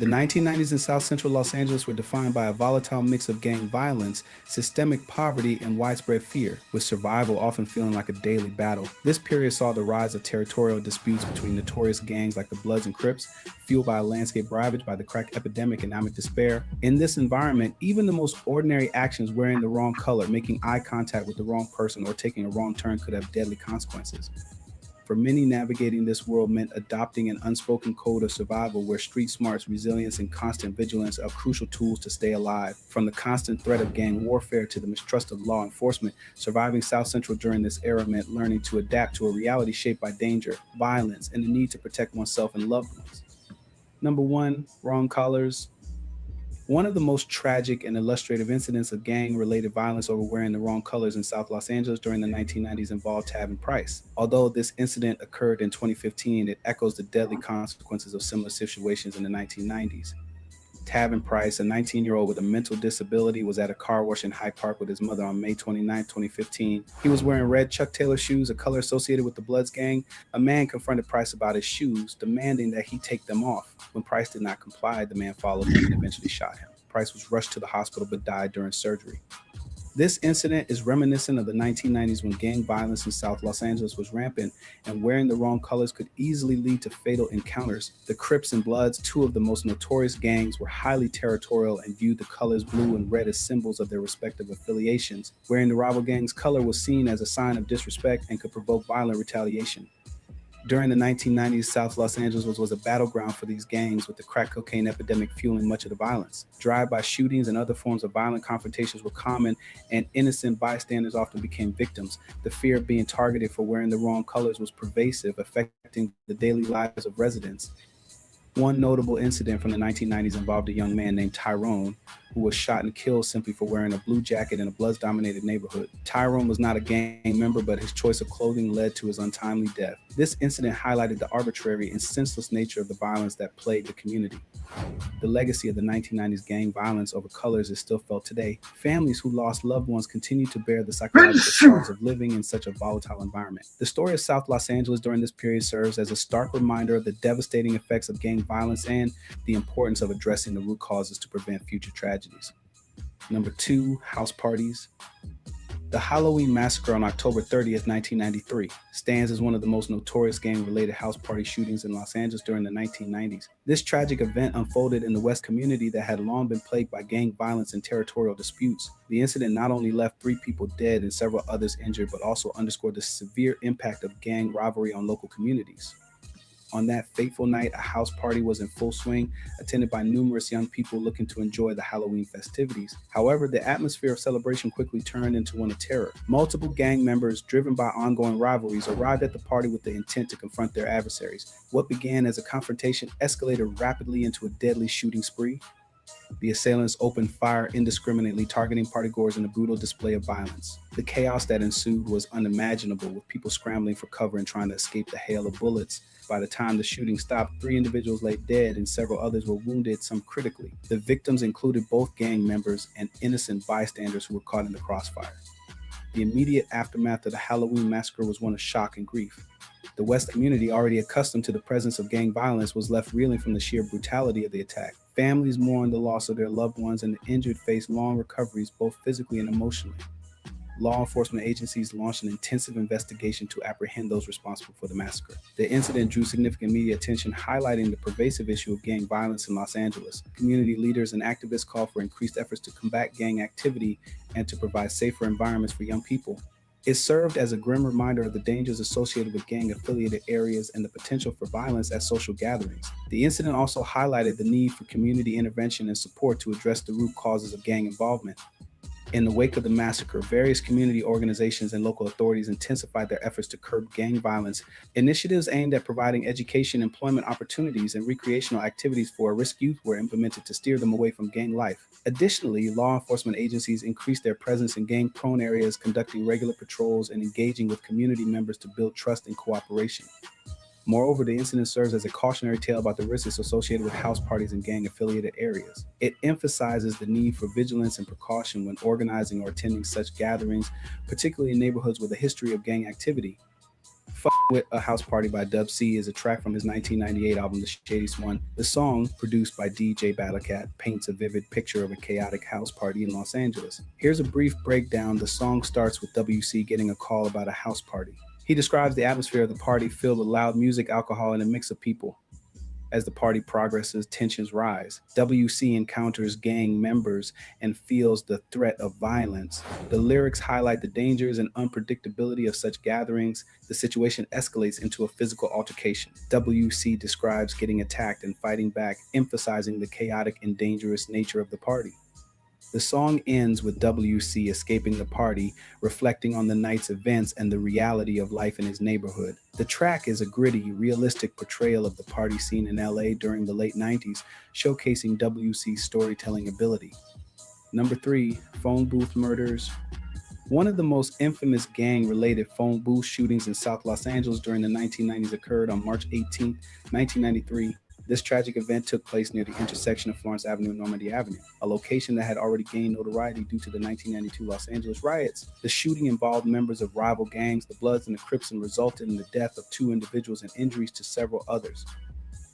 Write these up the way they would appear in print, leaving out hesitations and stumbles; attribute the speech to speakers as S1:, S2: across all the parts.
S1: The 1990s in South Central Los Angeles were defined by a volatile mix of gang violence, systemic poverty, and widespread fear, with survival often feeling like a daily battle. This period saw the rise of territorial disputes between notorious gangs like the Bloods and Crips, fueled by a landscape ravaged by the crack epidemic and economic despair. In this environment, even the most ordinary actions, wearing the wrong color, making eye contact with the wrong person, or taking a wrong turn could have deadly consequences. For many, navigating this world meant adopting an unspoken code of survival where street smarts, resilience, and constant vigilance are crucial tools to stay alive. From the constant threat of gang warfare to the mistrust of law enforcement, surviving South Central during this era meant learning to adapt to a reality shaped by danger, violence, and the need to protect oneself and loved ones. Number one, wrong colors. One of the most tragic and illustrative incidents of gang related violence over wearing the wrong colors in South Los Angeles during the 1990s involved Tavin Price. Although this incident occurred in 2015, it echoes the deadly consequences of similar situations in the 1990s. Tavin Price, a 19-year-old with a mental disability, was at a car wash in Hyde Park with his mother on May 29, 2015. He was wearing red Chuck Taylor shoes, a color associated with the Bloods gang. A man confronted Price about his shoes, demanding that he take them off. When Price did not comply, the man followed him and eventually shot him. Price was rushed to the hospital but died during surgery. This incident is reminiscent of the 1990s when gang violence in South Los Angeles was rampant and wearing the wrong colors could easily lead to fatal encounters. The Crips and Bloods, two of the most notorious gangs, were highly territorial and viewed the colors blue and red as symbols of their respective affiliations. Wearing the rival gang's color was seen as a sign of disrespect and could provoke violent retaliation. During the 1990s, South Los Angeles was a battleground for these gangs, with the crack cocaine epidemic fueling much of the violence. Drive-by shootings and other forms of violent confrontations were common, and innocent bystanders often became victims. The fear of being targeted for wearing the wrong colors was pervasive, affecting the daily lives of residents. One notable incident from the 1990s involved a young man named Tyrone, who was shot and killed simply for wearing a blue jacket in a Bloods-dominated neighborhood. Tyrone was not a gang member, but his choice of clothing led to his untimely death. This incident highlighted the arbitrary and senseless nature of the violence that plagued the community. The legacy of the 1990s gang violence over colors is still felt today. Families who lost loved ones continue to bear the psychological scars of living in such a volatile environment. The story of South Los Angeles during this period serves as a stark reminder of the devastating effects of gang violence and the importance of addressing the root causes to prevent future tragedies. Number two, house parties. The Halloween massacre on October 30th, 1993, stands as one of the most notorious gang-related house party shootings in Los Angeles during the 1990s. This tragic event unfolded in the West community that had long been plagued by gang violence and territorial disputes. The incident not only left 3 people dead and several others injured, but also underscored the severe impact of gang rivalry on local communities. On that fateful night, a house party was in full swing, attended by numerous young people looking to enjoy the Halloween festivities. However, the atmosphere of celebration quickly turned into one of terror. Multiple gang members, driven by ongoing rivalries, arrived at the party with the intent to confront their adversaries. What began as a confrontation escalated rapidly into a deadly shooting spree. The assailants opened fire indiscriminately, targeting partygoers in a brutal display of violence. The chaos that ensued was unimaginable, with people scrambling for cover and trying to escape the hail of bullets. By the time the shooting stopped, 3 individuals lay dead and several others were wounded, some critically. The victims included both gang members and innocent bystanders who were caught in the crossfire. The immediate aftermath of the Halloween massacre was one of shock and grief. The West community, already accustomed to the presence of gang violence, was left reeling from the sheer brutality of the attack. Families mourned the loss of their loved ones, and the injured faced long recoveries, both physically and emotionally. Law enforcement agencies launched an intensive investigation to apprehend those responsible for the massacre. The incident drew significant media attention, highlighting the pervasive issue of gang violence in Los Angeles. Community leaders and activists called for increased efforts to combat gang activity and to provide safer environments for young people. It served as a grim reminder of the dangers associated with gang-affiliated areas and the potential for violence at social gatherings. The incident also highlighted the need for community intervention and support to address the root causes of gang involvement. In the wake of the massacre, various community organizations and local authorities intensified their efforts to curb gang violence. Initiatives aimed at providing education, employment opportunities, and recreational activities for at-risk youth were implemented to steer them away from gang life. Additionally, law enforcement agencies increased their presence in gang-prone areas, conducting regular patrols and engaging with community members to build trust and cooperation. Moreover, the incident serves as a cautionary tale about the risks associated with house parties in gang-affiliated areas. It emphasizes the need for vigilance and precaution when organizing or attending such gatherings, particularly in neighborhoods with a history of gang activity. Fuck with a House Party by Dub C is a track from his 1998 album The Shadiest One. The song, produced by DJ Battlecat, paints a vivid picture of a chaotic house party in Los Angeles. Here's a brief breakdown. The song starts with WC getting a call about a house party. He describes the atmosphere of the party filled with loud music, alcohol, and a mix of people. As the party progresses, tensions rise. WC encounters gang members and feels the threat of violence. The lyrics highlight the dangers and unpredictability of such gatherings. The situation escalates into a physical altercation. WC describes getting attacked and fighting back, emphasizing the chaotic and dangerous nature of the party. The song ends with WC escaping the party, reflecting on the night's events and the reality of life in his neighborhood. The track is a gritty, realistic portrayal of the party scene in LA during the late 90s, showcasing WC's storytelling ability. Number 3, phone booth murders. One of the most infamous gang-related phone booth shootings in South Los Angeles during the 1990s occurred on March 18, 1993. This tragic event took place near the intersection of Florence Avenue and Normandy Avenue, a location that had already gained notoriety due to the 1992 Los Angeles riots. The shooting involved members of rival gangs, the Bloods and the Crips, and resulted in the death of 2 individuals and injuries to several others.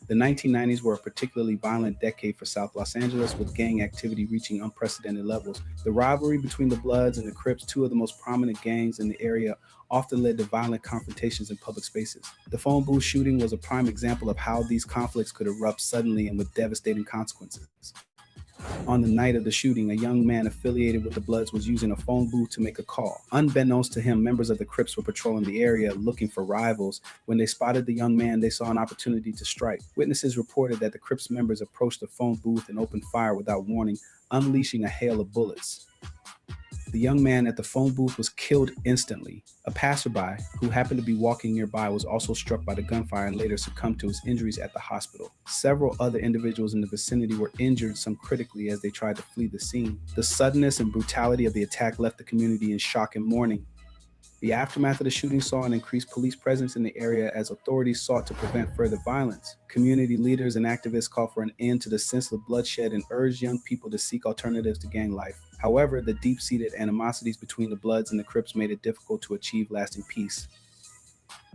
S1: The 1990s were a particularly violent decade for South Los Angeles, with gang activity reaching unprecedented levels. The rivalry between the Bloods and the Crips, 2 of the most prominent gangs in the area, often led to violent confrontations in public spaces. The phone booth shooting was a prime example of how these conflicts could erupt suddenly and with devastating consequences. On the night of the shooting, a young man affiliated with the Bloods was using a phone booth to make a call. Unbeknownst to him, members of the Crips were patrolling the area looking for rivals. When they spotted the young man, they saw an opportunity to strike. Witnesses reported that the Crips members approached the phone booth and opened fire without warning, unleashing a hail of bullets. The young man at the phone booth was killed instantly. A passerby, who happened to be walking nearby, was also struck by the gunfire and later succumbed to his injuries at the hospital. Several other individuals in the vicinity were injured, some critically, as they tried to flee the scene. The suddenness and brutality of the attack left the community in shock and mourning. The aftermath of the shooting saw an increased police presence in the area as authorities sought to prevent further violence. Community leaders and activists called for an end to the senseless bloodshed and urged young people to seek alternatives to gang life. However, the deep-seated animosities between the Bloods and the Crips made it difficult to achieve lasting peace.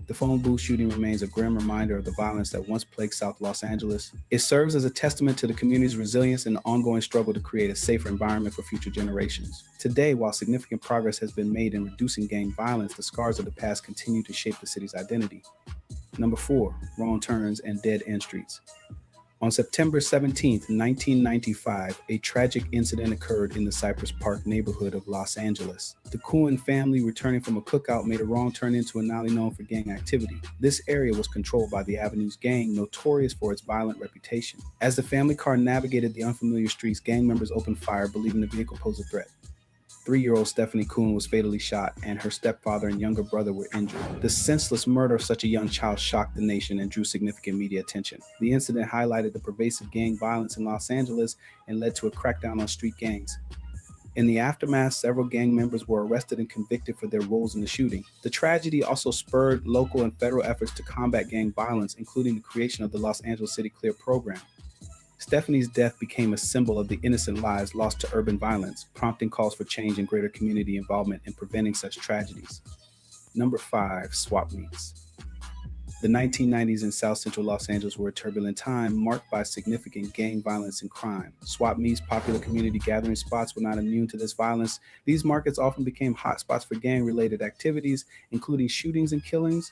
S1: The phone booth shooting remains a grim reminder of the violence that once plagued South Los Angeles. It serves as a testament to the community's resilience and the ongoing struggle to create a safer environment for future generations. Today, while significant progress has been made in reducing gang violence, the scars of the past continue to shape the city's identity. Number 4, wrong turns and dead-end streets. On September 17, 1995, a tragic incident occurred in the Cypress Park neighborhood of Los Angeles. The Cohen family, returning from a cookout, made a wrong turn into an alley known for gang activity. This area was controlled by the Avenue's gang, notorious for its violent reputation. As the family car navigated the unfamiliar streets, gang members opened fire, believing the vehicle posed a threat. 3-year-old Stephanie Cohen was fatally shot, and her stepfather and younger brother were injured. The senseless murder of such a young child shocked the nation and drew significant media attention. The incident highlighted the pervasive gang violence in Los Angeles and led to a crackdown on street gangs. In the aftermath, several gang members were arrested and convicted for their roles in the shooting. The tragedy also spurred local and federal efforts to combat gang violence, including the creation of the Los Angeles City Clear program. Stephanie's death became a symbol of the innocent lives lost to urban violence, prompting calls for change and greater community involvement in preventing such tragedies. Number 5, swap meets. The 1990s in South Central Los Angeles were a turbulent time marked by significant gang violence and crime. Swap meets, popular community gathering spots, were not immune to this violence. These markets often became hotspots for gang-related activities, including shootings and killings.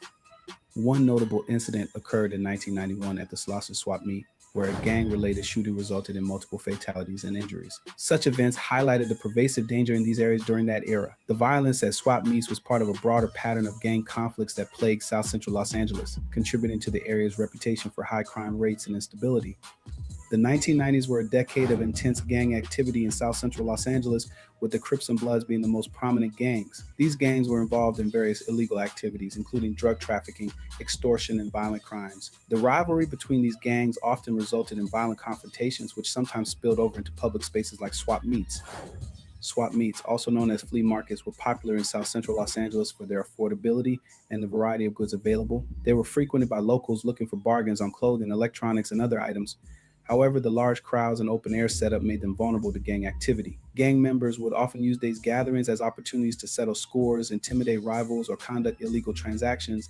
S1: One notable incident occurred in 1991 at the Slauson Swap Meet, where a gang-related shooting resulted in multiple fatalities and injuries. Such events highlighted the pervasive danger in these areas during that era. The violence at swap meets was part of a broader pattern of gang conflicts that plagued South Central Los Angeles, contributing to the area's reputation for high crime rates and instability. The 1990s were a decade of intense gang activity in South Central Los Angeles, with the Crips and Bloods being the most prominent gangs. These gangs were involved in various illegal activities, including drug trafficking, extortion, and violent crimes. The rivalry between these gangs often resulted in violent confrontations, which sometimes spilled over into public spaces like swap meets. Swap meets, also known as flea markets, were popular in South Central Los Angeles for their affordability and the variety of goods available. They were frequented by locals looking for bargains on clothing, electronics, and other items. However, the large crowds and open air setup made them vulnerable to gang activity. Gang members would often use these gatherings as opportunities to settle scores, intimidate rivals, or conduct illegal transactions.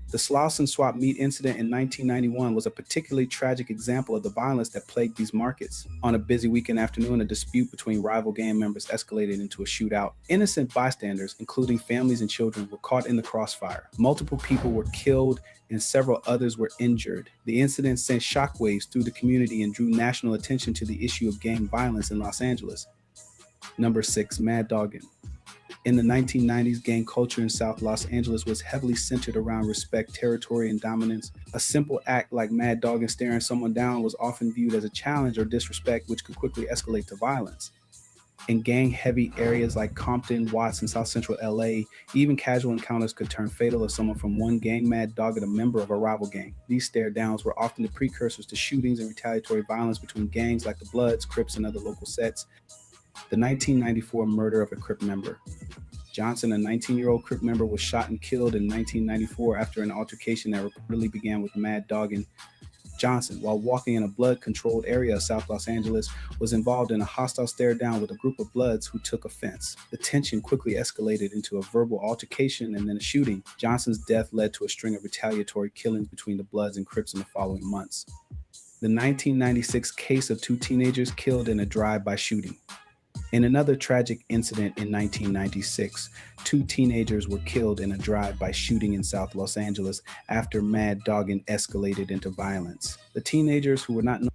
S1: The Slauson swap meet incident in 1991 was a particularly tragic example of the violence that plagued these markets. On a busy weekend afternoon, a dispute between rival gang members escalated into a shootout. Innocent bystanders, including families and children, were caught in the crossfire. Multiple people were killed and several others were injured. The incident sent shockwaves through the community and drew national attention to the issue of gang violence in Los Angeles. Number 6, Mad Dogging. In the 1990s, gang culture in South Los Angeles was heavily centered around respect, territory, and dominance. A simple act like mad dogging, staring someone down, was often viewed as a challenge or disrespect, which could quickly escalate to violence. In gang-heavy areas like Compton, Watts, and South Central LA, even casual encounters could turn fatal if someone from one gang mad dogged a member of a rival gang. These stare-downs were often the precursors to shootings and retaliatory violence between gangs like the Bloods, Crips, and other local sets. The 1994 murder of a Crip member. Johnson, a 19-year-old Crip member, was shot and killed in 1994 after an altercation that reportedly began with mad dogging. Johnson, while walking in a blood-controlled area of South Los Angeles, was involved in a hostile stare-down with a group of Bloods who took offense. The tension quickly escalated into a verbal altercation and then a shooting. Johnson's death led to a string of retaliatory killings between the Bloods and Crips in the following months. The 1996 case of 2 teenagers killed in a drive-by shooting. In another tragic incident in 1996, 2 teenagers were killed in a drive-by shooting in South Los Angeles after mad dogging escalated into violence. The teenagers, who were not known